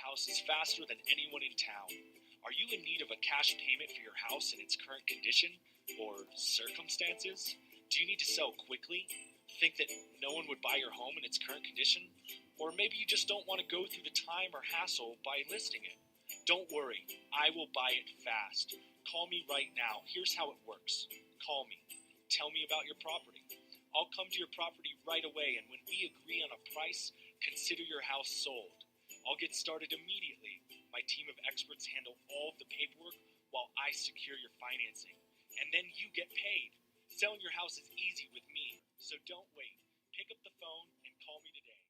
house is faster than anyone in town. Are you in need of a cash payment for your house in its current condition or circumstances? Do you need to sell quickly? Think that no one would buy your home in its current condition? Or maybe you just don't want to go through the time or hassle by listing it. Don't worry, I will buy it fast. Call me right now. Here's how it works. Call me. Tell me about your property. I'll come to your property right away, and when we agree on a price, consider your house sold. I'll get started immediately. My team of experts handle all of the paperwork while I secure your financing. And then you get paid. Selling your house is easy with me, so don't wait. Pick up the phone and call me today.